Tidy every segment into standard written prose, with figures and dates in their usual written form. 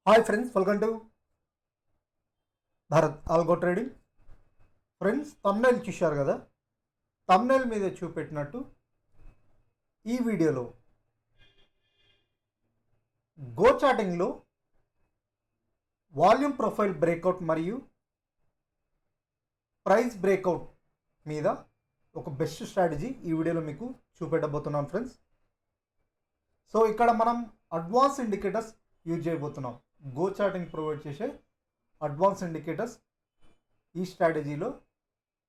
Hi friends, welcome to Bharat algo trading. Friends, thumbnail చూశారు కదా. Thumbnail మీద చూపెట్టినట్టు ఈ వీడియోలో గో చాటింగ్లో వాల్యూమ్ ప్రొఫైల్ బ్రేక్అవుట్ మరియు ప్రైస్ బ్రేక్అవుట్ మీద ఒక బెస్ట్ స్ట్రాటజీ ఈ వీడియోలో మీకు చూపెట్టబోతున్నాను ఫ్రెండ్స్. సో ఇక్కడ మనం అడ్వాన్స్ ఇండికేటర్స్ యూజ్ చేయబోతున్నాం. గో చాటింగ్ ప్రొవైడ్ చేసే అడ్వాన్స్ ఇండికేటర్స్ ఈ స్ట్రాటజీలో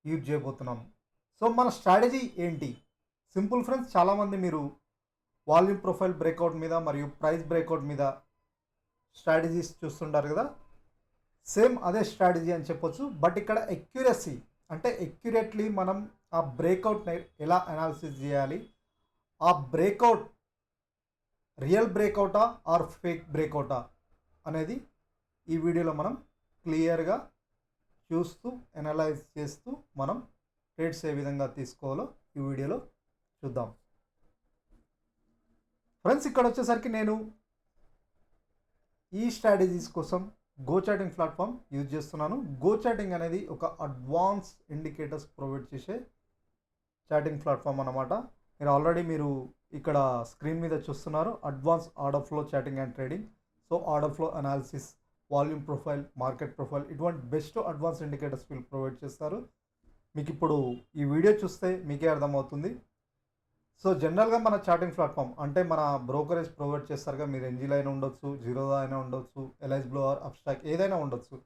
యూజ్ చేయబోతున్నాం. సో మన స్ట్రాటజీ ఏంటి? సింపుల్ ఫ్రెండ్స్, చాలామంది మీరు వాల్యూమ్ ప్రొఫైల్ బ్రేక్అవుట్ మీద మరియు ప్రైస్ బ్రేక్అవుట్ మీద స్ట్రాటజీస్ చూస్తుంటారు కదా. సేమ్ అదే స్ట్రాటజీ అని చెప్పొచ్చు. బట్ ఇక్కడ ఎక్యురసీ అంటే ఎక్యురేట్లీ మనం ఆ బ్రేక్అవుట్ని ఎలా అనాలిసిస్ చేయాలి, ఆ బ్రేక్అవుట్ రియల్ బ్రేక్అవుటా ఆర్ ఫేక్ బ్రేక్అవుటా అనేది ఈ వీడియోలో మనం క్లియర్గా చూస్తూ అనలైజ్ చేస్తూ మనం ట్రేడ్స్ ఏ విధంగా తీసుకోవాలో ఈ వీడియోలో చూద్దాం. ఫ్రెండ్స్, ఇక్కడ వచ్చేసరికి నేను ఈ స్ట్రాటజీస్ కోసం గో చాటింగ్ ప్లాట్ఫామ్ యూజ్ చేస్తున్నాను. గో చాటింగ్ అనేది ఒక అడ్వాన్స్ ఇండికేటర్స్ ప్రొవైడ్ చేసే చాటింగ్ ప్లాట్ఫామ్ అన్నమాట. మీరు ఇక్కడ స్క్రీన్ మీద చూస్తున్నారు advance order flow chatting and trading. So order flow analysis, volume profile, market profile, ఇటువంటి బెస్ట్ అడ్వాన్స్ ఇండికేటర్స్ వీళ్ళు ప్రొవైడ్ చేస్తారు. మీకు ఇప్పుడు ఈ వీడియో చూస్తే మీకే అర్థమవుతుంది. సో జనరల్గా మన చాటింగ్ ప్లాట్ఫామ్ అంటే మన బ్రోకరేజ్ ప్రొవైడ్ చేస్తారుగా. మీరు ఎన్జీలో అయినా ఉండొచ్చు, జీరోదా అయినా ఉండొచ్చు, ఎల్ఐస్ బ్లో ఆర్ అప్స్టాక్ ఏదైనా ఉండొచ్చు.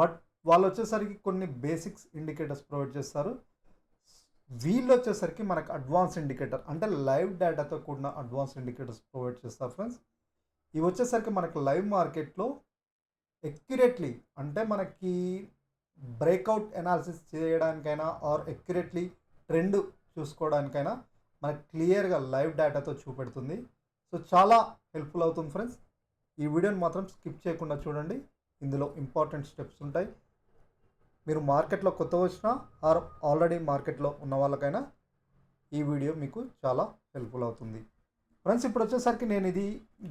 బట్ వాళ్ళు వచ్చేసరికి కొన్ని బేసిక్స్ ఇండికేటర్స్ ప్రొవైడ్ చేస్తారు. వీళ్ళు వచ్చేసరికి మనకు అడ్వాన్స్ ఇండికేటర్ అంటే లైవ్ డేటాతో కూడిన అడ్వాన్స్ ఇండికేటర్స్ ప్రొవైడ్ చేస్తారు ఫ్రెండ్స్. ఇవి వచ్చేసరికి మనకు లైవ్ మార్కెట్లో ఎక్యురేట్లీ అంటే మనకి బ్రేక్అవుట్ అనాలిసిస్ చేయడానికైనా ఆర్ ఎక్యురేట్లీ ట్రెండ్ చూసుకోవడానికైనా మనకు క్లియర్గా లైవ్ డేటాతో చూపెడుతుంది. సో చాలా హెల్ప్ఫుల్ అవుతుంది ఫ్రెండ్స్. ఈ వీడియోని మాత్రం స్కిప్ చేయకుండా చూడండి. ఇందులో ఇంపార్టెంట్ స్టెప్స్ ఉంటాయి. మీరు మార్కెట్లో కొత్త వచ్చినా ఆర్ ఆల్రెడీ మార్కెట్లో ఉన్న వాళ్ళకైనా ఈ వీడియో మీకు చాలా హెల్ప్ఫుల్ అవుతుంది ఫ్రెండ్స్. ఇప్పుడు వచ్చేసరికి నేను ఇది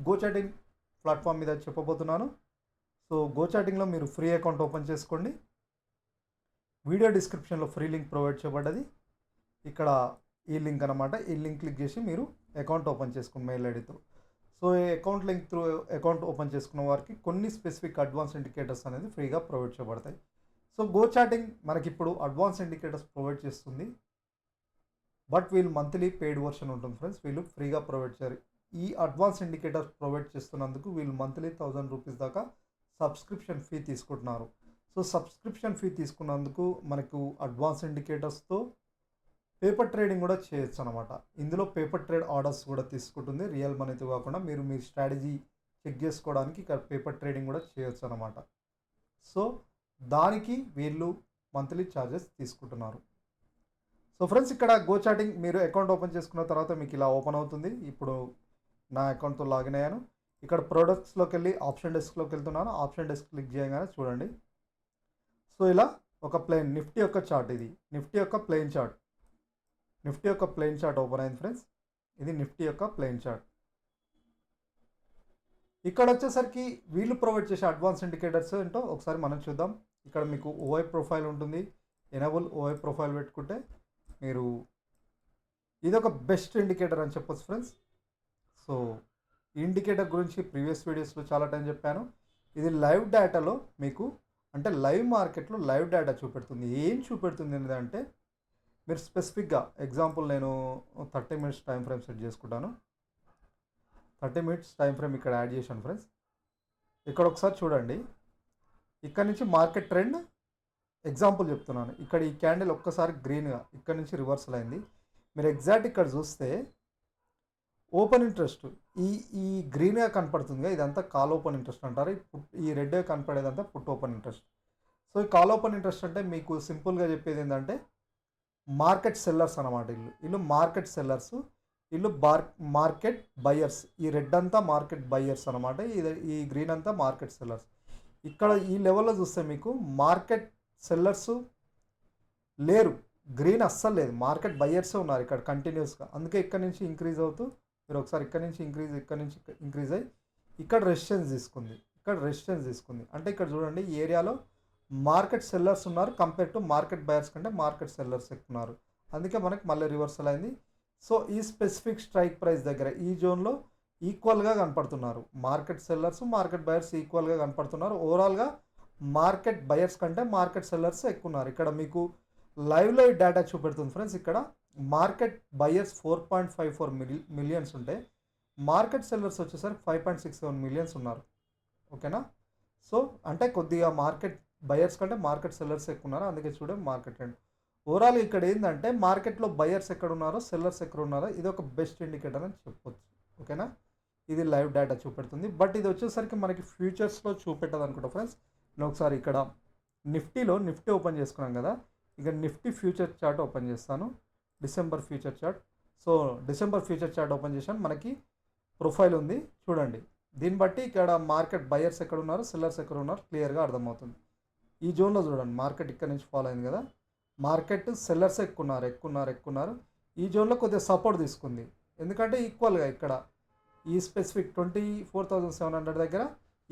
గో చాటింగ్ ప్లాట్ఫామ్ మీద చెప్పబోతున్నాను. సో గో చాటింగ్లో మీరు ఫ్రీ అకౌంట్ ఓపెన్ చేసుకోండి. వీడియో డిస్క్రిప్షన్లో ఫ్రీ లింక్ ప్రొవైడ్ చేయబడ్డది. ఇక్కడ ఈ లింక్ అనమాట. ఈ లింక్ క్లిక్ చేసి మీరు అకౌంట్ ఓపెన్ చేసుకోండి మెయిల్ ఐడితో. సో ఈ account link through account open చేసుకున్న వారికి కొన్ని స్పెసిఫిక్ అడ్వాన్స్ ఇండికేటర్స్ అనేది ఫ్రీగా ప్రొవైడ్ చేయబడతాయి. సో గో చాటింగ్ మనకి ఇప్పుడు అడ్వాన్స్ ఇండికేటర్స్ ప్రొవైడ్ చేస్తుంది. బట్ వీళ్ళు మంత్లీ పెయిడ్ వర్షన్ ఉంటుంది ఫ్రెండ్స్. వీళ్ళు ఫ్రీగా ప్రొవైడ్ చేయరు. ఈ అడ్వాన్స్ ఇండికేటర్స్ ప్రొవైడ్ చేస్తున్నందుకు వీళ్ళు మంత్లీ 1000 రూపీస్ దాకా సబ్స్క్రిప్షన్ ఫీ తీసుకుంటున్నారు. సో సబ్స్క్రిప్షన్ ఫీ తీసుకున్నందుకు మనకు అడ్వాన్స్ ఇండికేటర్స్తో పేపర్ ట్రేడింగ్ కూడా చేయొచ్చు అనమాట. ఇందులో పేపర్ ట్రేడ్ ఆర్డర్స్ కూడా తీసుకుంటుంది. రియల్ మనీతో కాకుండా మీరు మీ స్ట్రాటజీ చెక్ చేసుకోవడానికి ఇక్కడ పేపర్ ట్రేడింగ్ కూడా చేయొచ్చు అనమాట. సో దానికి వీళ్ళు మంత్లీ ఛార్జెస్ తీసుకుంటున్నారు. సో ఫ్రెండ్స్, ఇక్కడ గో చాటింగ్ మీరు అకౌంట్ ఓపెన్ చేసుకున్న తర్వాత మీకు ఇలా ఓపెన్ అవుతుంది. ఇప్పుడు నా అకౌంట్తో లాగిన్ అయ్యాను. ఇక్కడ ప్రొడక్ట్స్లోకి వెళ్ళి ఆప్షన్ డెస్క్లోకి వెళ్తున్నాను. ఆప్షన్ డెస్క్ క్లిక్ చేయగానే చూడండి. సో ఇలా ఒక ప్లేన్ నిఫ్టీ యొక్క చార్ట్, ఇది నిఫ్టీ యొక్క ప్లేన్ చార్ట్. నిఫ్టీ యొక్క ప్లేన్ చార్ట్ ఓపెన్ అయింది ఫ్రెండ్స్. ఇది నిఫ్టీ యొక్క ప్లేన్ చార్ట్. ఇక్కడ వచ్చేసరికి వీళ్ళు ప్రొవైడ్ చేసే అడ్వాన్స్ ఇండికేటర్స్ ఏంటో ఒకసారి మనం చూద్దాం. ఇక్కడ మీకు ఓఐ ప్రొఫైల్ ఉంటుంది. ఎనేబుల్ ఓఐ ప్రొఫైల్ పెట్టుకుంటే మీరు ఇదొక బెస్ట్ ఇండికేటర్ అని చెప్పొచ్చు ఫ్రెండ్స్. సో ఈ ఇండికేటర్ గురించి ప్రీవియస్ వీడియోస్లో చాలా టైం చెప్పాను. ఇది లైవ్ డేటాలో మీకు అంటే లైవ్ మార్కెట్లో లైవ్ డేటా చూపెడుతుంది. ఏం చూపెడుతుంది ఏంటంటే మీరు స్పెసిఫిక్గా ఎగ్జాంపుల్ నేను 30 మినిట్స్ టైం ఫ్రేమ్ సెట్ చేసుకుంటాను. 30 మినిట్స్ టైం ఫ్రేమ్ ఇక్కడ యాడ్ చేశాను ఫ్రెండ్స్. ఇక్కడ ఒకసారి చూడండి. ఇక్కడ నుంచి మార్కెట్ ట్రెండ్ ఎగ్జాంపుల్ చెప్తున్నాను. ఇక్కడ ఈ క్యాండిల్ ఒక్కసారి గ్రీన్గా ఇక్కడ నుంచి రివర్సల్ అయింది. మీరు ఎగ్జాక్ట్ ఇక్కడ చూస్తే ఓపెన్ ఇంట్రెస్ట్ ఈ గ్రీన్గా కనపడుతుందిగా, ఇదంతా కాల్ ఓపెన్ ఇంట్రెస్ట్ అంటారు. ఈ రెడ్గా కనపడేదంతా పుట్ ఓపెన్ ఇంట్రెస్ట్. సో ఈ కాల్ ఓపెన్ ఇంట్రెస్ట్ అంటే మీకు సింపుల్గా చెప్పేది ఏంటంటే మార్కెట్ సెల్లర్స్ అనమాట. వీళ్ళు మార్కెట్ సెల్లర్స్, వీళ్ళు మార్కెట్ బయర్స్. ఈ రెడ్ అంతా మార్కెట్ బయర్స్ అనమాట. ఈ గ్రీన్ అంతా మార్కెట్ సెల్లర్స్. ఇక్కడ ఈ లెవెల్లో చూస్తే మీకు మార్కెట్ సెల్లర్స్ లేరు, గ్రీన్ అస్సలు లేదు, మార్కెట్ బయర్సే ఉన్నారు ఇక్కడ కంటిన్యూస్గా. అందుకే ఇక్కడ నుంచి ఇంక్రీజ్ అవుతూ మీరు ఒకసారి ఇక్కడ నుంచి ఇంక్రీజ్ అయ్యి ఇక్కడ రెసిస్టెన్స్ తీసుకుంది. ఇక్కడ రెసిస్టెన్స్ తీసుకుంది. అంటే ఇక్కడ చూడండి ఈ ఏరియాలో మార్కెట్ సెల్లర్స్ ఉన్నారు కంపేర్ టు మార్కెట్ బయర్స్ కంటే మార్కెట్ సెల్లర్స్ ఎక్కువ ఉన్నారు. అందుకే మనకి మళ్ళీ రివర్సల్ అయింది. సో ఈ స్పెసిఫిక్ స్ట్రైక్ ప్రైస్ దగ్గర ఈ జోన్లో ఈక్వల్గా కనపడుతున్నారు. మార్కెట్ సెల్లర్స్ మార్కెట్ బయర్స్ ఈక్వల్గా కనపడుతున్నారు. ఓవరాల్గా మార్కెట్ బయర్స్ కంటే మార్కెట్ సెల్లర్స్ ఎక్కువ ఉన్నారు. ఇక్కడ మీకు లైవ్లో ఈ డేటా చూపెడుతుంది ఫ్రెండ్స్. ఇక్కడ మార్కెట్ బయర్స్ 4.54 మిలియన్స్ ఉంటే మార్కెట్ సెల్లర్స్ వచ్చేసరికి 5.67 మిలియన్స్ ఉన్నారు. ఓకేనా. సో అంటే కొద్దిగా మార్కెట్ బయర్స్ కంటే మార్కెట్ సెల్లర్స్ ఎక్కువ ఉన్నారు. అందుకే చూడండి మార్కెట్ ట్రెండ్. ఓవరాల్ ఇక్కడ ఏంటంటే మార్కెట్లో బయర్స్ ఎక్కడ ఉన్నారో సెల్లర్స్ ఎక్కడ ఉన్నారో ఇది ఒక బెస్ట్ ఇండికేటర్ అని చెప్పొచ్చు. ఓకేనా. ఇది లైవ్ డేటా చూపెడుతుంది. బట్ ఇది వచ్చేసరికి మనకి ఫ్యూచర్స్లో చూపెట్టదు అనుకుంటా ఫ్రెండ్స్. నేను ఒకసారి ఇక్కడ నిఫ్టీ ఓపెన్ చేసుకున్నాం కదా, ఇక నిఫ్టీ ఫ్యూచర్ చార్ట్ ఓపెన్ చేస్తాను. December future chart. So December future chart open చేశాను. మనకి ప్రొఫైల్ ఉంది చూడండి. దీన్ని బట్టి ఇక్కడ మార్కెట్ బయర్స్ ఎక్కడ ఉన్నారు సెల్లర్స్ ఎక్కడ ఉన్నారు క్లియర్గా అర్థమవుతుంది. ఈ జోన్లో చూడండి మార్కెట్ ఇక్కడ నుంచి ఫాలో అయింది కదా, మార్కెట్ సెల్లర్స్ ఎక్కున్నారు. ఈ జోన్లో కొద్దిగా సపోర్ట్ తీసుకుంది. ఎందుకంటే ఈక్వల్గా ఇక్కడ ఈ స్పెసిఫిక్ 24,700 దగ్గర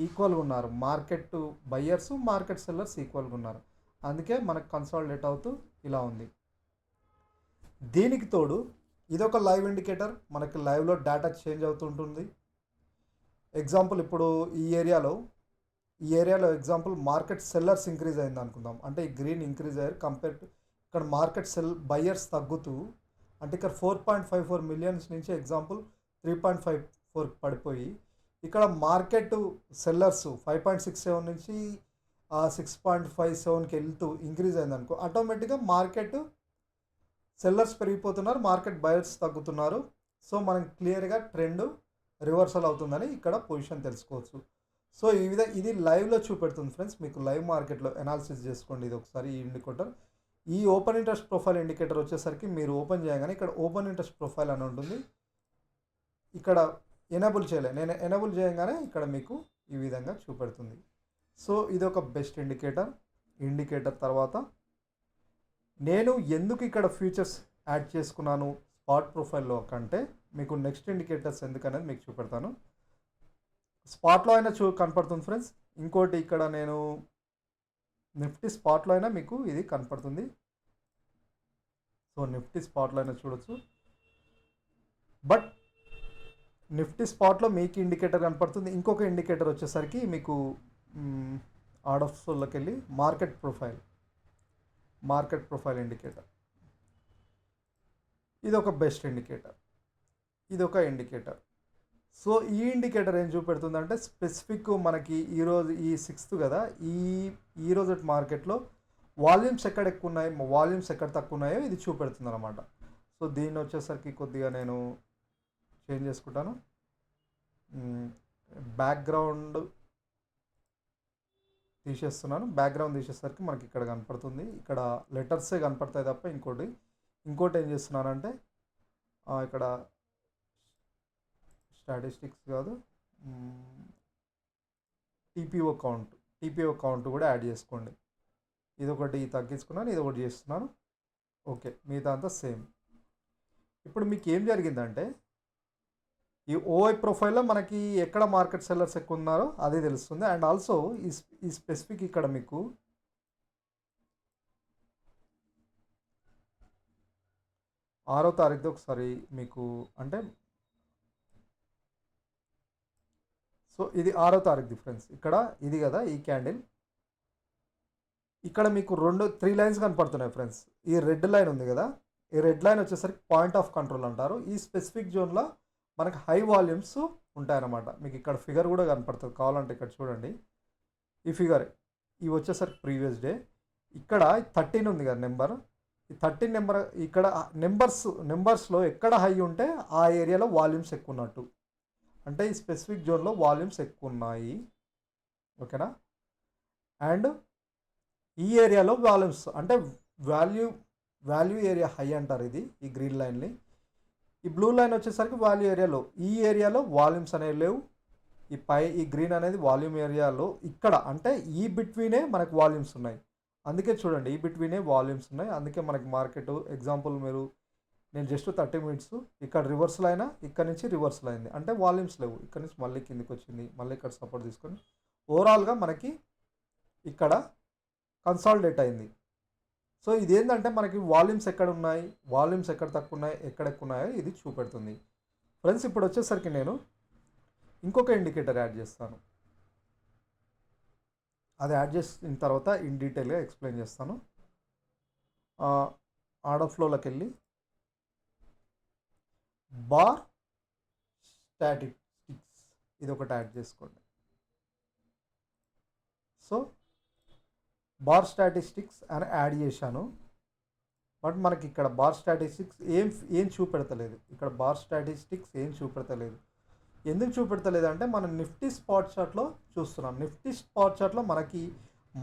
ఈక్వల్గా ఉన్నారు. మార్కెట్ బయ్యర్స్ మార్కెట్ సెల్లర్స్ ఈక్వల్గా ఉన్నారు. అందుకే మనకు కన్సాలిడేట్ అవుతూ ఇలా ఉంది. దీనికి తోడు ఇదొక లైవ్ ఇండికేటర్. మనకి లైవ్లో డేటా చేంజ్ అవుతుంటుంది. ఎగ్జాంపుల్ ఇప్పుడు ఈ ఏరియాలో ఎగ్జాంపుల్ మార్కెట్ సెల్లర్స్ ఇంక్రీజ్ అయింది అనుకుందాం. అంటే ఈ గ్రీన్ ఇంక్రీజ్ అయ్యారు కంపేర్ టు ఇక్కడ మార్కెట్ బయ్యర్స్ తగ్గుతూ, అంటే ఇక్కడ 4.54 మిలియన్స్ నుంచి ఎగ్జాంపుల్ 3.54 పడిపోయి ఇక్కడ మార్కెట్ సెల్లర్స్ 5.67 నుంచి 6.57కి వెళ్తూ ఇంక్రీజ్ అయింది అనుకో, ఆటోమేటిక్గా మార్కెట్ సెల్లర్స్ పెరిగిపోతున్నారు, మార్కెట్ బయర్స్ తగ్గుతున్నారు. సో మనం క్లియర్గా ట్రెండ్ రివర్సల్ అవుతుందని ఇక్కడ పొజిషన్ తెలుసుకోవచ్చు. సో ఈ విధంగా ఇది లైవ్లో చూపెడుతుంది ఫ్రెండ్స్. మీకు లైవ్ మార్కెట్లో అనాలిసిస్ చేసుకోండి ఇది ఒకసారి. ఈ ఇండికేటర్ ఈ ఓపెన్ ఇంట్రెస్ట్ ప్రొఫైల్ ఇండికేటర్ వచ్చేసరికి మీరు ఓపెన్ చేయగానే ఇక్కడ ఓపెన్ ఇంట్రెస్ట్ ప్రొఫైల్ అని ఉంటుంది. ఇక్కడ ఎనేబుల్ చేయలే, నేను ఎనేబుల్ చేయగానే ఇక్కడ మీకు ఈ విధంగా చూపెడుతుంది. సో ఇది ఒక బెస్ట్ ఇండికేటర్. తర్వాత నేను ఎందుకు ఇక్కడ ఫ్యూచర్స్ యాడ్ చేసుకున్నాను స్పాట్ ప్రొఫైల్లో కంటే మీకు నెక్స్ట్ ఇండికేటర్స్ ఎందుకనేది మీకు చూపెడతాను. స్పాట్లో అయినా కనపడుతుంది ఫ్రెండ్స్. ఇంకోటి ఇక్కడ నేను నిఫ్టీ స్పాట్లో అయినా మీకు ఇది కనపడుతుంది. సో నిఫ్టీ స్పాట్లో అయినా చూడొచ్చు. బట్ నిఫ్టీ స్పాట్లో మీకు ఇండికేటర్ కనపడుతుంది. ఇంకొక ఇండికేటర్ వచ్చేసరికి మీకు ఆర్డ్ ఆఫ్ సోల్లోకి వెళ్ళి మార్కెట్ ప్రొఫైల్ ఇండికేటర్. ఇది ఒక బెస్ట్ ఇండికేటర్, ఇది ఒక ఇండికేటర్. సో ఈ ఇండికేటర్ ఏం చూపెడుతుందంటే స్పెసిఫిక్ మనకి ఈరోజు ఈ 6th కదా, ఈరోజు మార్కెట్లో వాల్యూమ్స్ ఎక్కడ ఎక్కువ ఉన్నాయి వాల్యూమ్స్ ఎక్కడ తక్కువ ఉన్నాయో ఇది చూపెడుతుంది అనమాట. సో దీన్ని వచ్చేసరికి కొద్దిగా నేను చేంజ్ చేసుకుంటాను. బ్యాక్గ్రౌండ్ తీసేసరికి మనకి ఇక్కడ కనపడుతుంది. ఇక్కడ లెటర్సే కనపడతాయి తప్ప ఇంకోటి ఏం చేస్తున్నానంటే ఇక్కడ స్టాటిస్టిక్స్ కాదు, టీపీఓ కౌంట్ కూడా యాడ్ చేసుకోండి. ఇదొకటి తగ్గించుకున్నాను, ఇదొకటి చేస్తున్నాను. ఓకే, మిగతా అంతా సేమ్. ఇప్పుడు మీకు ఏం జరిగిందంటే ఈ ఓఐ ప్రొఫైల్లో మనకి ఎక్కడ మార్కెట్ సెల్లర్స్ ఎక్కువ ఉన్నారో అది తెలుస్తుంది. అండ్ ఆల్సో ఈ స్పెసిఫిక్ ఇక్కడ మీకు 6వ తారీఖు ఒకసారి మీకు అంటే సో ఇది 6వ తారీఖు డిఫరెన్స్. ఇక్కడ ఇది కదా ఈ క్యాండిల్, ఇక్కడ మీకు 3 లైన్స్ కనపడుతున్నాయి ఫ్రెండ్స్. ఈ రెడ్ లైన్ ఉంది కదా, ఈ రెడ్ లైన్ వచ్చేసరికి పాయింట్ ఆఫ్ కంట్రోల్ అంటారు. ఈ స్పెసిఫిక్ జోన్లో మనకు హై వాల్యూమ్స్ ఉంటాయన్నమాట. మీకు ఇక్కడ ఫిగర్ కూడా కనపడుతుంది, కావాలంటే ఇక్కడ చూడండి. ఈ ఫిగర్ ఇవి వచ్చేసరికి ప్రీవియస్ డే ఇక్కడ 13 ఉంది కదా నెంబర్, ఈ 13 నెంబర్ ఇక్కడ నెంబర్స్లో ఎక్కడ హై ఉంటే ఆ ఏరియాలో వాల్యూమ్స్ ఎక్కువ ఉన్నట్టు, అంటే ఈ స్పెసిఫిక్ జోన్లో వాల్యూమ్స్ ఎక్కువ ఉన్నాయి. ఓకేనా. అండ్ ఈ ఏరియాలో వాల్యూమ్స్ అంటే వాల్యూ ఏరియా హై అంటారు ఇది, ఈ గ్రీన్ లైన్ని. ఈ బ్లూ లైన్ వచ్చేసరికి వాల్యూ ఏరియాలో, ఈ ఏరియాలో వాల్యూమ్స్ అనేవి లేవు. ఈ గ్రీన్ అనేది వాల్యూమ్ ఏరియాలో ఇక్కడ అంటే ఈ బిట్వీనే మనకు వాల్యూమ్స్ ఉన్నాయి. అందుకే చూడండి ఈ బిట్వీనే వాల్యూమ్స్ ఉన్నాయి. అందుకే మనకి మార్కెట్ ఎగ్జాంపుల్ నేను జస్ట్ 30 minutes ఇక్కడ రివర్సల్ అయినా ఇక్కడ నుంచి రివర్సల్ అయింది అంటే వాల్యూమ్స్ లేవు. ఇక్కడ నుంచి మళ్ళీ కిందికి వచ్చింది, మళ్ళీ ఇక్కడ సపోర్ట్ తీసుకొని ఓవరాల్గా మనకి ఇక్కడ కన్సాలిడేట్ అయింది. సో ఇదేంటంటే మనకి వాల్యూమ్స్ ఎక్కడ ఉన్నాయి, వాల్యూమ్స్ ఎక్కడ తక్కువ ఉన్నాయి, ఎక్కడ ఎక్కువ ఉన్నాయో ఇది చూపెడుతుంది. ఫ్రెండ్స్ ఇప్పుడు వచ్చేసరికి నేను ఇంకొక ఇండికేటర్ యాడ్ చేస్తాను. అది యాడ్ చేసిన తర్వాత ఇన్ డీటెయిల్గా ఎక్స్ప్లెయిన్ చేస్తాను. ఆర్డర్ ఫ్లోలోకి వెళ్ళి బార్ స్టాటిస్టిక్స్ ఇది ఒకటి యాడ్ చేసుకోండి. సో బార్ స్టాటిస్టిక్స్ అని యాడ్ చేశాను. బట్ మనకి ఇక్కడ బార్ స్టాటిస్టిక్స్ ఏం చూపెడతలేదు. ఇక్కడ బార్ స్టాటిస్టిక్స్ ఏం చూపెడతలేదు. ఎందుకు చూపెడతలేదు అంటే మనం నిఫ్టీ స్పాట్ చార్ట్లో చూస్తున్నాం. నిఫ్టీ స్పాట్ చార్ట్లో మనకి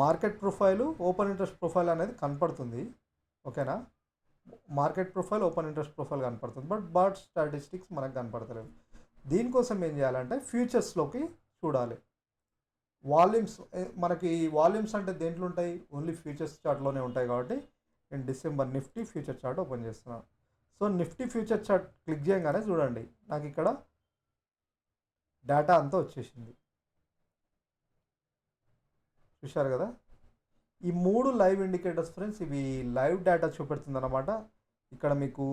market profile, open interest profile అనేది కనపడుతుంది. ఓకేనా, market profile, open interest profile కనపడుతుంది. బట్ బార్ స్టాటిస్టిక్స్ మనకు కనపడతలేదు. దీనికోసం ఏం చేయాలంటే ఫ్యూచర్స్లోకి చూడాలి. వాల్యూమ్స్ మనకి వాల్యూమ్స్ అంటే దేంట్లో ఉంటాయి, ఓన్లీ ఫ్యూచర్స్ చార్ట్లోనే ఉంటాయి. కాబట్టి నేను December Nifty future chart open చేస్తున్నాను. So Nifty future chart click చేయగానే చూడండి నాకు ఇక్కడ డేటా అంతా వచ్చేసింది. చూశారు కదా, ఈ 3 లైవ్ ఇండికేటర్స్ ఫ్రెండ్స్, ఇవి లైవ్ డేటా చూపెడుతుంది అన్నమాట. ఇక్కడ మీకు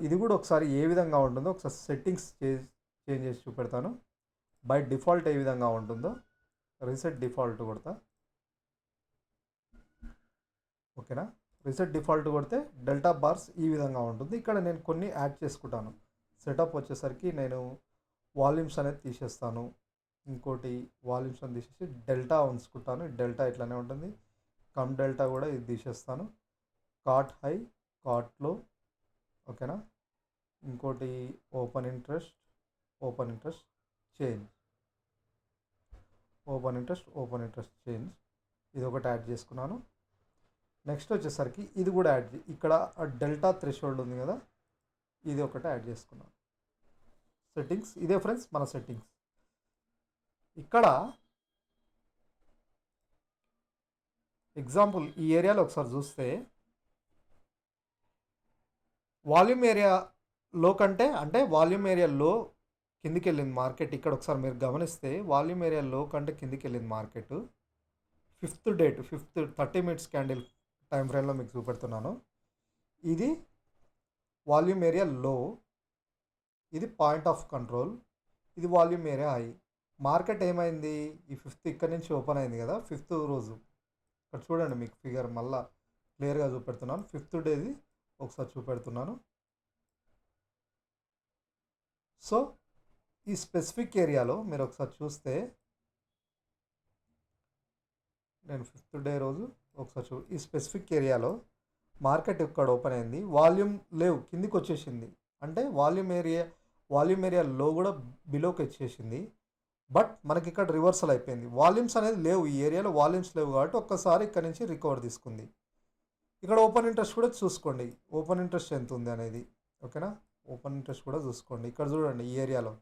ఇది కూడా ఒకసారి ఏ విధంగా ఉంటుందో ఒకసారి సెట్టింగ్స్ చేంజ్ చేసి చూపెడతాను. బై డిఫాల్ట్ ఏ విధంగా ఉంటుందో రీసెట్ డిఫాల్ట్ కొడతా. ఓకేనా, రీసెట్ డిఫాల్ట్ కొడితే డెల్టా బార్స్ ఈ విధంగా ఉంటుంది. ఇక్కడ నేను కొన్ని యాడ్ చేసుకుంటాను. సెటప్ వచ్చేసరికి నేను వాల్యూమ్స్ అనేది తీసేస్తాను. ఇంకోటి వాల్యూమ్స్ అని తీసేసి డెల్టా ఉంచుకుంటాను. డెల్టా ఇట్లానే ఉంటుంది. కమ్ డెల్టా కూడా ఇది తీసేస్తాను. కాట్ హై, కాట్ లో. ఓకేనా, ఇంకోటి open interest change, open interest change ఇది ఒకటి యాడ్ చేసుకున్నాను. నెక్స్ట్ వచ్చేసరికి ఇది కూడా యాడ్ ఇక్కడ డెల్టా థ్రెషోల్డ్ ఉంది కదా, ఇది ఒకటి యాడ్ చేసుకున్నాను. సెట్టింగ్స్ ఇదే ఫ్రెండ్స్ మన సెట్టింగ్స్. ఇక్కడ ఎగ్జాంపుల్ ఈ ఏరియాలో ఒకసారి చూస్తే వాల్యూమ్ ఏరియా లో కంటే అంటే వాల్యూమ్ ఏరియా లో కిందికి వెళ్ళింది మార్కెట్. ఇక్కడ ఒకసారి మీరు గమనిస్తే వాల్యూమ్ ఏరియా లో కంటే కిందికి వెళ్ళింది market. 5th date 30 minutes candle time ఫ్రేమ్లో మీకు చూపెడుతున్నాను. ఇది వాల్యూమ్ ఏరియా లో, ఇది పాయింట్ ఆఫ్ కంట్రోల్, ఇది వాల్యూమ్ ఏరియా హై. మార్కెట్ ఏమైంది, ఈ 5th ఇక్కడ నుంచి ఓపెన్ అయింది కదా, 5th రోజు ఇక్కడ చూడండి మీకు ఫిగర్ మళ్ళా క్లియర్గా చూపెడుతున్నాను. 5th డేది ఒకసారి చూపెడుతున్నాను. సో ఈ స్పెసిఫిక్ ఏరియాలో మీరు ఒకసారి చూస్తే నేను 5th డే రోజు ఒకసారి ఈ స్పెసిఫిక్ ఏరియాలో మార్కెట్ ఇక్కడ ఓపెన్ అయింది. వాల్యూమ్ లేవు, కిందికి వచ్చేసింది. అంటే వాల్యూమ్ ఏరియా లో కూడా బిలోకి వచ్చేసింది. బట్ మనకి ఇక్కడ రివర్సల్ అయిపోయింది. వాల్యూమ్స్ అనేది లేవు, ఈ ఏరియాలో వాల్యూమ్స్ లేవు కాబట్టి ఒక్కసారి ఇక్కడ నుంచి రికవర్ తీసుకుంది. ఇక్కడ ఓపెన్ ఇంట్రెస్ట్ కూడా చూసుకోండి, ఓపెన్ ఇంట్రెస్ట్ ఎంత ఉంది అనేది. ఓకేనా, ఓపెన్ ఇంట్రెస్ట్ కూడా చూసుకోండి. ఇక్కడ చూడండి ఈ ఏరియాలో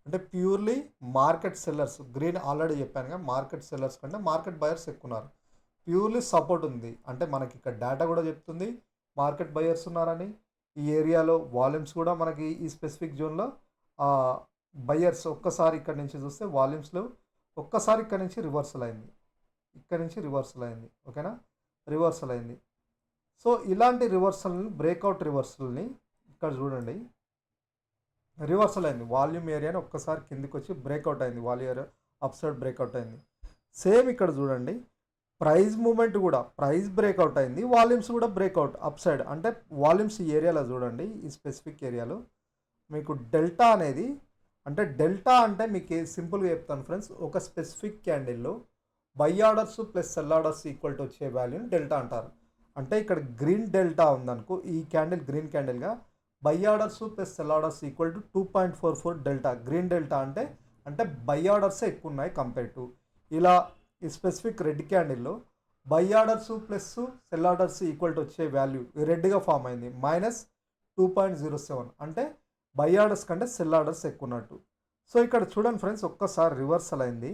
అంటే purely market sellers, green already చెప్పానుగా, మార్కెట్ సెల్లర్స్ కంటే మార్కెట్ బయర్స్ ఎక్కువ ఉన్నారు. ప్యూర్లీ సపోర్ట్ ఉంది అంటే మనకి ఇక్కడ డేటా కూడా చెప్తుంది మార్కెట్ బయర్స్ ఉన్నారని. ఈ ఏరియాలో వాల్యూమ్స్ కూడా మనకి ఈ స్పెసిఫిక్ జోన్లో బయర్స్. ఒక్కసారి ఇక్కడ నుంచి చూస్తే వాల్యూమ్స్ లేవు, ఒక్కసారి ఇక్కడ నుంచి రివర్సల్ అయింది, ఓకేనా, రివర్సల్ అయింది. సో ఇలాంటి రివర్సల్ని, బ్రేక్అవుట్ రివర్సల్ని ఇక్కడ చూడండి, రివర్సల్ అయింది. వాల్యూమ్ ఏరియాని ఒక్కసారి కిందికి వచ్చి బ్రేక్అవుట్ అయింది, volume area up side breakout అయింది. సేమ్ ఇక్కడ చూడండి ప్రైస్ మూమెంట్ కూడా, ప్రైస్ బ్రేక్అవుట్ అయింది, వాల్యూమ్స్ కూడా బ్రేక్అవుట్ అప్ సైడ్. అంటే వాల్యూమ్స్ ఈ ఏరియాలో చూడండి, ఈ స్పెసిఫిక్ ఏరియాలో మీకు డెల్టా అనేది, అంటే డెల్టా అంటే మీకు సింపుల్గా చెప్తాను ఫ్రెండ్స్, ఒక స్పెసిఫిక్ క్యాండిల్లో buy orders plus sell orders equal to వచ్చే వాల్యూని డెల్టా అంటారు. అంటే ఇక్కడ గ్రీన్ డెల్టా ఉందనుకో, ఈ క్యాండిల్ గ్రీన్ క్యాండిల్గా buy orders plus sell orders equal to 2.44 delta. Green delta అంటే బై ఆర్డర్స్ ఎక్కువ ఉన్నాయి కంపేర్ టు. ఇలా ఈ స్పెసిఫిక్ రెడ్ క్యాండిల్లో buy orders plus sell orders equal to వచ్చే వాల్యూ రెడ్గా ఫామ్ అయింది -2.07. అంటే బై ఆర్డర్స్ కంటే సెల్ ఆర్డర్స్ ఎక్కువ ఉన్నట్టు. సో ఇక్కడ చూడండి ఫ్రెండ్స్, ఒక్కసారి రివర్సల్ అయింది,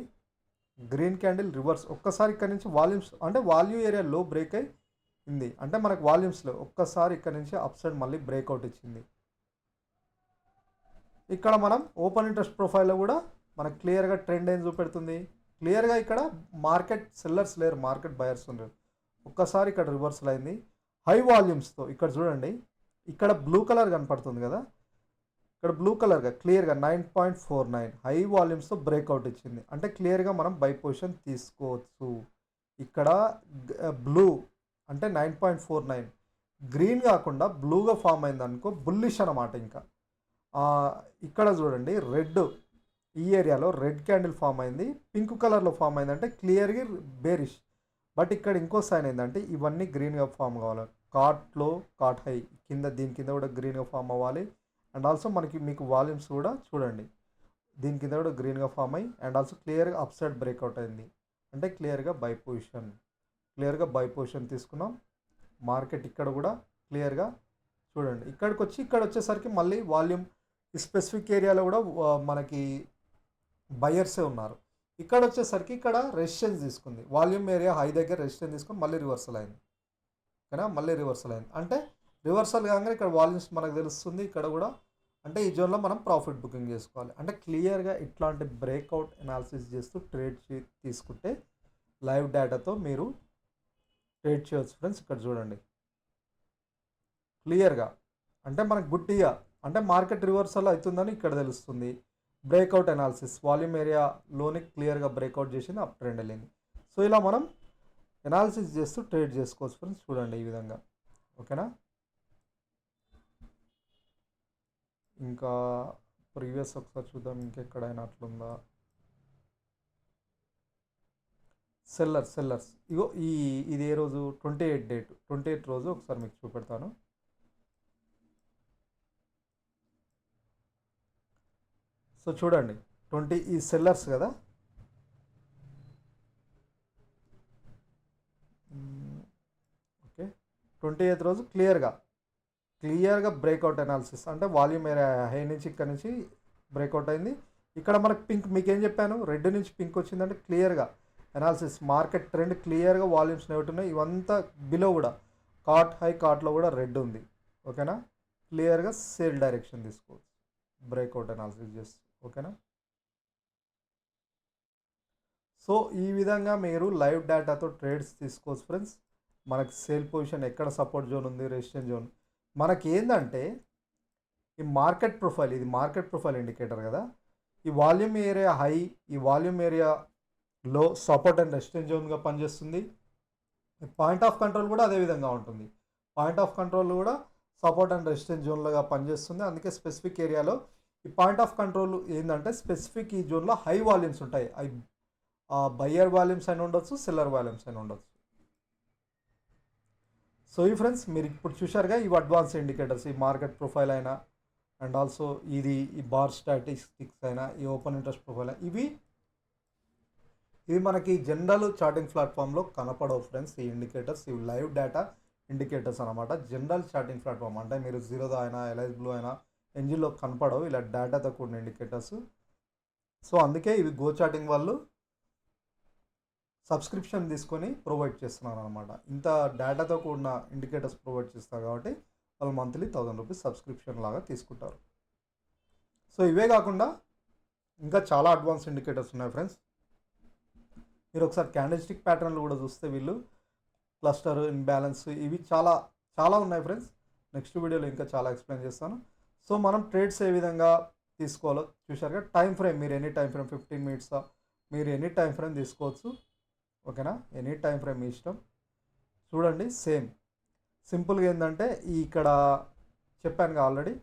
గ్రీన్ క్యాండిల్ రివర్స్. ఒక్కసారి ఇక్కడ నుంచి వాల్యూమ్స్ అంటే వాల్యూమ్ ఏరియా లో బ్రేక్ అయింది, అంటే మనకు వాల్యూమ్స్లో ఒక్కసారి ఇక్కడ నుంచి అప్ సైడ్ మళ్ళీ బ్రేక్అవుట్ ఇచ్చింది. ఇక్కడ మనం ఓపెన్ ఇంట్రెస్ట్ ప్రొఫైల్లో కూడా మనకు క్లియర్గా ట్రెండ్ ఏం చూపెడుతుంది, క్లియర్గా ఇక్కడ మార్కెట్ సెల్లర్స్ లేరు, మార్కెట్ బయర్స్ ఉన్నారు. ఒక్కసారి ఇక్కడ రివర్సల్ అయింది హై వాల్యూమ్స్తో. ఇక్కడ చూడండి, ఇక్కడ బ్లూ కలర్ కనపడుతుంది కదా, ఇక్కడ బ్లూ కలర్గా క్లియర్గా 9.49 హై వాల్యూమ్స్తో బ్రేక్అవుట్ ఇచ్చింది. అంటే క్లియర్గా మనం బై పొజిషన్ తీసుకోవచ్చు. ఇక్కడ బ్లూ అంటే 9.49 గ్రీన్ కాకుండా బ్లూగా ఫామ్ అయింది అనుకో, బుల్లిష్ అనమాట. ఇంకా ఇక్కడ చూడండి రెడ్, ఈ ఏరియాలో రెడ్ క్యాండిల్ ఫామ్ అయింది, పింక్ కలర్లో ఫామ్ అయింది అంటే క్లియర్గా బేరిష్. బట్ ఇక్కడ ఇంకో సైన్ ఏంటంటే ఇవన్నీ గ్రీన్గా ఫామ్ కావాలి. కాట్లో కాట్ హై కింద, దీని కింద కూడా గ్రీన్గా ఫామ్ అవ్వాలి. అండ్ ఆల్సో మీకు వాల్యూమ్స్ కూడా చూడండి, దీని కింద కూడా గ్రీన్గా ఫామ్ అయ్యి అండ్ ఆల్సో క్లియర్గా అప్ సైడ్ బ్రేక్అవుట్ అయింది. అంటే క్లియర్గా బై పొజిషన్ తీసుకున్నాం. మార్కెట్ ఇక్కడ కూడా క్లియర్గా చూడండి, ఇక్కడ వచ్చేసరికి మళ్ళీ వాల్యూమ్ ఈ స్పెసిఫిక్ ఏరియాలో కూడా మనకి బయర్సే ఉన్నారు. ఇక్కడ వచ్చేసరికి ఇక్కడ రెసిస్టెన్స్ తీసుకుంది, వాల్యూమ్ ఏరియా హై దగ్గర రెసిస్టెన్స్ తీసుకొని మళ్ళీ రివర్సల్ అయింది. ఓకేనా, మళ్ళీ రివర్సల్ అయింది. అంటే రివర్సల్ కాగానే ఇక్కడ వాల్యూమ్స్ మనకు తెలుస్తుంది. ఇక్కడ కూడా అంటే ఈ జోన్లో మనం ప్రాఫిట్ బుకింగ్ చేసుకోవాలి. అంటే క్లియర్గా ఇట్లాంటి బ్రేక్అవుట్ అనాలిసిస్ చేస్తూ ట్రేడ్ తీసుకుంటే లైవ్ డేటాతో మీరు ట్రేడ్ చేయవచ్చు ఫ్రెండ్స్. ఇక్కడ చూడండి క్లియర్గా, అంటే మనకు గుడ్డిగా అంటే మార్కెట్ రివర్సల్ అవుతుందని ఇక్కడ తెలుస్తుంది. బ్రేక్అవుట్ అనాలిసిస్ వాల్యూమ్ ఏరియాలోని క్లియర్గా బ్రేక్అవుట్ చేసింది, అప్ ట్రెండ్ వెళ్ళింది. సో ఇలా మనం అనాలిసిస్ చేస్తూ ట్రేడ్ చేసుకోవచ్చు ఫ్రెండ్స్. చూడండి ఈ విధంగా. ఓకేనా, ఇంకా ప్రీవియస్ ఒకసారి చూద్దాం, ఇంకెక్కడైనా అట్లుందా. సెల్లర్స్ ఇగో ఇది ఏ రోజు, 28 రోజు ఒకసారి మీకు చూపెడతాను. సో చూడండి ఈ సెల్లర్స్ కదా, ఓకే 28th రోజు క్లియర్గా బ్రేక్అవుట్ అనాలిసిస్ అంటే వాల్యూమ్ ఏరియా హై నుంచి ఇక్కడ నుంచి బ్రేక్అవుట్ అయింది. ఇక్కడ మనకు పింక్, మీకేం చెప్పాను, రెడ్ నుంచి పింక్ వచ్చిందంటే క్లియర్గా అనాలిసిస్ మార్కెట్ ట్రెండ్ క్లియర్గా వాల్యూమ్స్ నెగటివ్, ఇవంతా బిలో కూడా కాట్ హై, కాట్లో కూడా రెడ్ ఉంది. ఓకేనా, క్లియర్గా సేల్ డైరెక్షన్ తీసుకోవచ్చు బ్రేక్అవుట్ అనాలిసిస్ చేస్తూ. ఓకేనా, సో ఈ విధంగా మీరు లైవ్ డేటాతో ట్రేడ్స్ తీసుకోవచ్చు ఫ్రెండ్స్. మనకి సేల్ పొజిషన్ ఎక్కడ సపోర్ట్ జోన్ ఉంది, రెసిస్టెన్స్ జోన్, మనకి ఏంటంటే ఈ మార్కెట్ ప్రొఫైల్, ఇది మార్కెట్ ప్రొఫైల్ ఇండికేటర్ కదా, ఈ వాల్యూమ్ ఏరియా హై, ఈ వాల్యూమ్ ఏరియా లో సపోర్ట్ అండ్ రెసిస్టెన్స్ జోన్గా పనిచేస్తుంది. పాయింట్ ఆఫ్ కంట్రోల్ కూడా అదే విధంగా ఉంటుంది. పాయింట్ ఆఫ్ కంట్రోల్ కూడా సపోర్ట్ అండ్ రెసిస్టెన్స్ జోన్లుగా పనిచేస్తుంది. అందుకే స్పెసిఫిక్ ఏరియాలో ఈ పాయింట్ ఆఫ్ కంట్రోల్ ఏంటంటే స్పెసిఫిక్ ఈ జోన్లో హై వాల్యూమ్స్ ఉంటాయి. అవి బయ్యర్ వాల్యూమ్స్ అయినా ఉండొచ్చు, సెల్లర్ వాల్యూమ్స్ అయినా ఉండొచ్చు. సో ఈ ఫ్రెండ్స్ మీరు ఇప్పుడు చూశారుగా, ఇవి అడ్వాన్స్ ఇండికేటర్స్, ఈ మార్కెట్ ప్రొఫైల్ అయినా అండ్ ఆల్సో ఈ బార్ స్టాటిస్టిక్స్ అయినా, ఈ ఓపెన్ ఇంట్రెస్ట్ ప్రొఫైల్, ఇవి మనకి జనరల్ చార్టింగ్ ప్లాట్ఫామ్లో కనపడవు ఫ్రెండ్స్. ఈ ఇండికేటర్స్, ఇవి లైవ్ డేటా ఇండికేటర్స్ అనమాట. జనరల్ చార్టింగ్ ప్లాట్ఫామ్ అంటే మీరు జీరోదా అయినా, ఎల్ఐస్ బ్లూ అయినా, ఎన్జిన్లో కనపడవు ఇలా డేటాతో కూడిన ఇండికేటర్స్. సో అందుకే ఇవి గో చార్టింగ్ వాళ్ళు సబ్స్క్రిప్షన్ తీసుకొని ప్రొవైడ్ చేస్తున్నారు అనమాట. ఇంత డేటాతో కూడిన ఇండికేటర్స్ ప్రొవైడ్ చేస్తారు కాబట్టి వాళ్ళు మంత్లీ 1000 రూపీస్ సబ్స్క్రిప్షన్ లాగా తీసుకుంటారు. సో ఇవే కాకుండా ఇంకా చాలా అడ్వాన్స్ ఇండికేటర్స్ ఉన్నాయి ఫ్రెండ్స్. మీరు ఒకసారి క్యాండిల్ స్టిక్ ప్యాటర్న్లు కూడా చూస్తే వీళ్ళు క్లస్టర్, ఇన్బ్యాలెన్స్, ఇవి చాలా ఉన్నాయి ఫ్రెండ్స్. నెక్స్ట్ వీడియోలో ఇంకా చాలా ఎక్స్ప్లెయిన్ చేస్తాను. సో మనం ట్రేడ్స్ ఏ విధంగా తీసుకోవాలో చూశారుగా. టైం ఫ్రేమ్, మీరు ఎనీ టైం ఫ్రేమ్ 15 మినిట్స్ మీరు ఎనీ టైం ఫ్రేమ్ తీసుకోవచ్చు. ఓకేనా, ఎనీ టైం ఫ్రేమ్ మీ ఇష్టం. చూడండి సింపుల్గా ఏంటంటే ఇక్కడ చెప్పానుగా ఆల్రెడీ,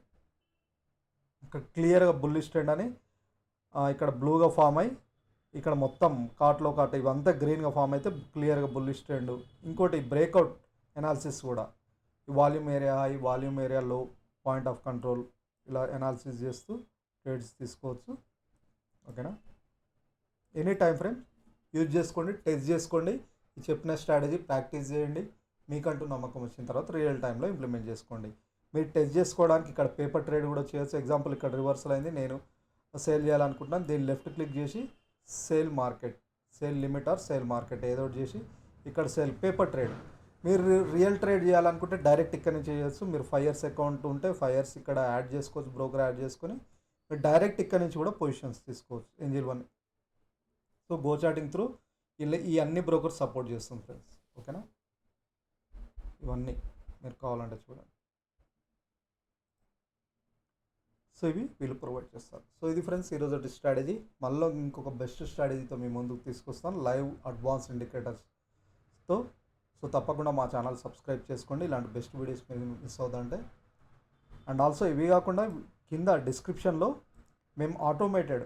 ఇక్కడ క్లియర్గా బుల్లిష్ ట్రెండ్ అని ఇక్కడ బ్లూగా ఫామ్ అయ్యి ఇక్కడ మొత్తం కాట్లో కాట్ ఇవంతా గ్రీన్గా ఫామ్ అయితే క్లియర్గా బుల్లిష్ ట్రెండ్. ఇంకోటి బ్రేక్అవుట్ అనాలిసిస్ కూడా, ఈ volume area high, volume area లో, పాయింట్ ఆఫ్ కంట్రోల్, ఇలా అనాలిసిస్ చేస్తూ ట్రేడ్స్ తీసుకోవచ్చు. ఓకేనా, ఎనీ టైం ఫ్రేమ్ యూజ్ చేసుకోండి, టెస్ట్ చేసుకోండి. ఈ చెప్పిన స్ట్రాటజీ ప్రాక్టీస్ చేయండి. మీకంటూ నమ్మకం వచ్చిన తర్వాత రియల్ టైంలో ఇంప్లిమెంట్ చేసుకోండి. మీరు టెస్ట్ చేసుకోవడానికి ఇక్కడ పేపర్ ట్రేడ్ కూడా చేయొచ్చు. ఎగ్జాంపుల్ ఇక్కడ రివర్సల్ అయింది, నేను సేల్ చేయాలనుకుంటున్నాను. దీన్ని లెఫ్ట్ క్లిక్ చేసి sale limit or sale market ఏదో ఒకటి చేసి ఇక్కడ సేల్ పేపర్ ట్రేడ్. మీరు రియల్ ట్రేడ్ చేయాలనుకుంటే డైరెక్ట్ ఇక్కడ నుంచి చేయొచ్చు. మీరు 5 years అకౌంట్ ఉంటే 5 years ఇక్కడ యాడ్ చేసుకోవచ్చు, బ్రోకర్ యాడ్ చేసుకొని మీరు డైరెక్ట్ ఇక్కడ నుంచి కూడా పొజిషన్స్ తీసుకోవచ్చు angel one. So go chatting through ఈ అన్ని బ్రోకర్స్ సపోర్ట్ చేస్తుంది ఫ్రెండ్స్. ఓకేనా, ఇవన్నీ మీరు కావాలంటే చూడండి. సో ఇవి వీళ్ళు ప్రొవైడ్ చేస్తారు. సో ఇది ఫ్రెండ్స్ ఈరోజు స్ట్రాటజీ. మళ్ళీ ఇంకొక బెస్ట్ స్ట్రాటజీతో మీ ముందుకు తీసుకొస్తాను, లైవ్ అడ్వాన్స్ ఇండికేటర్స్తో. సో తప్పకుండా మా ఛానల్ సబ్స్క్రైబ్ చేసుకోండి ఇలాంటి బెస్ట్ వీడియోస్ మీరు మిస్ అవుతుంటే. అండ్ ఆల్సో ఇవి కాకుండా కింద డిస్క్రిప్షన్లో మేము ఆటోమేటెడ్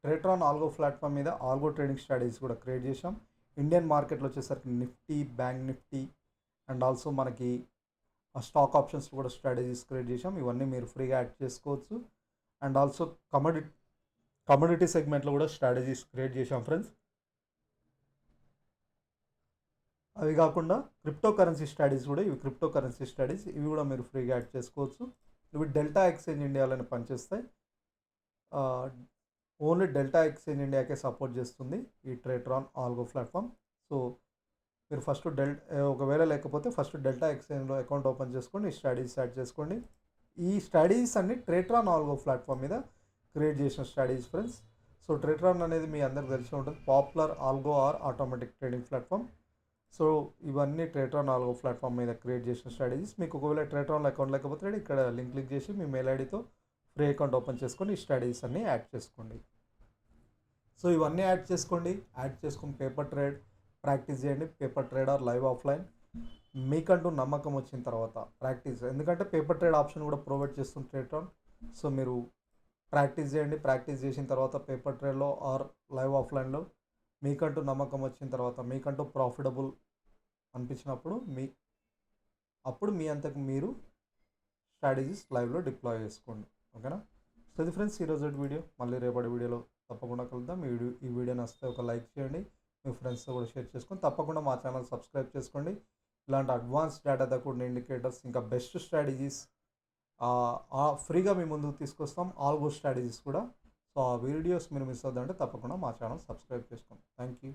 ట్రేట్రాన్ ఆల్గో ప్లాట్ఫామ్ మీద ఆల్గో ట్రేడింగ్ స్ట్రాటజీస్ కూడా క్రియేట్ చేసాం. ఇండియన్ మార్కెట్లో వచ్చేసరికి Nifty, bank Nifty and also మనకి స్టాక్ ఆప్షన్స్ కూడా స్ట్రాటజీస్ క్రియేట్ చేసాం. ఇవన్నీ మీరు ఫ్రీగా యాడ్ చేసుకోవచ్చు. అండ్ ఆల్సో కమోడిటీ సెగ్మెంట్లో కూడా స్ట్రాటజీస్ క్రియేట్ చేసాం ఫ్రెండ్స్. అవి కాకుండా క్రిప్టో కరెన్సీ స్ట్రాటజీస్ కూడా, ఇవి క్రిప్టో కరెన్సీ స్ట్రాటజీస్, ఇవి కూడా మీరు ఫ్రీగా యాడ్ చేసుకోవచ్చు. ఇవి డెల్టా ఎక్స్చేంజ్ ఇండియాలోనే పనిచేస్తాయి. ఓన్లీ డెల్టా ఎక్స్చేంజ్ ఇండియాకే సపోర్ట్ చేస్తుంది ఈ ట్రేట్రాన్ ఆల్గో ప్లాట్ఫామ్. సో మీరు ఫస్ట్ ఒకవేళ లేకపోతే ఫస్ట్ డెల్టా ఎక్స్చేంజ్లో అకౌంట్ ఓపెన్ చేసుకోండి, ఈ స్ట్రాటజీస్ యాడ్ చేసుకోండి. ఈ స్ట్రాటజీస్ అన్ని ట్రేట్రాన్ ఆల్గో ప్లాట్ఫామ్ మీద క్రియేట్ చేసిన స్ట్రాటజీస్ ఫ్రెండ్స్. సో ట్రేట్రాన్ అనేది మీ అందరికి తెలిసి ఉంటుంది, popular algo or automatic trading platform. So ఇవన్నీ ట్రేట్రాన్ ఆల్గో ప్లాట్ఫామ్ మీద క్రియేట్ చేసిన స్ట్రాటజీస్. మీకు ఒకవేళ ట్రేట్రాన్లో అకౌంట్ లేకపోతే ఇక్కడ లింక్ క్లిక్ చేసి మీ మెయిల్ ఐడితో ఫ్రీ అకౌంట్ ఓపెన్ చేసుకొని ఈ స్ట్రాటజీస్ అన్నీ యాడ్ చేసుకోండి. సో ఇవన్నీ యాడ్ చేసుకొని పేపర్ ట్రేడ్ ప్రాక్టీస్ చేయండి. Paper trade are live offline మీకంటూ నమ్మకం వచ్చిన తర్వాత ప్రాక్టీస్, ఎందుకంటే పేపర్ ట్రేడ్ ఆప్షన్ కూడా ప్రొవైడ్ చేస్తుంది ట్రేట్రాన్. సో మీరు ప్రాక్టీస్ చేయండి. ప్రాక్టీస్ చేసిన తర్వాత పేపర్ ట్రేడ్లో ఆర్ లైవ్ ఆఫ్లైన్లో మీకంటూ నమ్మకం వచ్చిన తర్వాత, మీకంటూ ప్రాఫిటబుల్ అనిపించినప్పుడు అప్పుడు మీ అంతకు మీరు స్ట్రాటజీస్ లైవ్లో డిప్లాయ్ చేసుకోండి. ఓకేనా. సో ఇది ఫ్రెండ్స్ ఈరోజు వీడియో. మళ్ళీ రేపటి వీడియోలో తప్పకుండా కలుద్దాం. ఈ వీడియో నచ్చితే ఒక లైక్ చేయండి, మీ ఫ్రెండ్స్తో కూడా షేర్ చేసుకొని తప్పకుండా మా ఛానల్ సబ్స్క్రైబ్ చేసుకోండి. ఇలాంటి అడ్వాన్స్ డేటాతో కూడిన ఇండికేటర్స్ ఇంకా బెస్ట్ స్ట్రాటజీస్ ఫ్రీగా మీ ముందుకు తీసుకొస్తాం, ఆల్గో స్ట్రాటజీస్ కూడా. సో ఆ వీడియోస్ మీరు మిస్ అవుతుందంటే తప్పకుండా మా ఛానల్ సబ్స్క్రైబ్ చేసుకోండి. Thank you.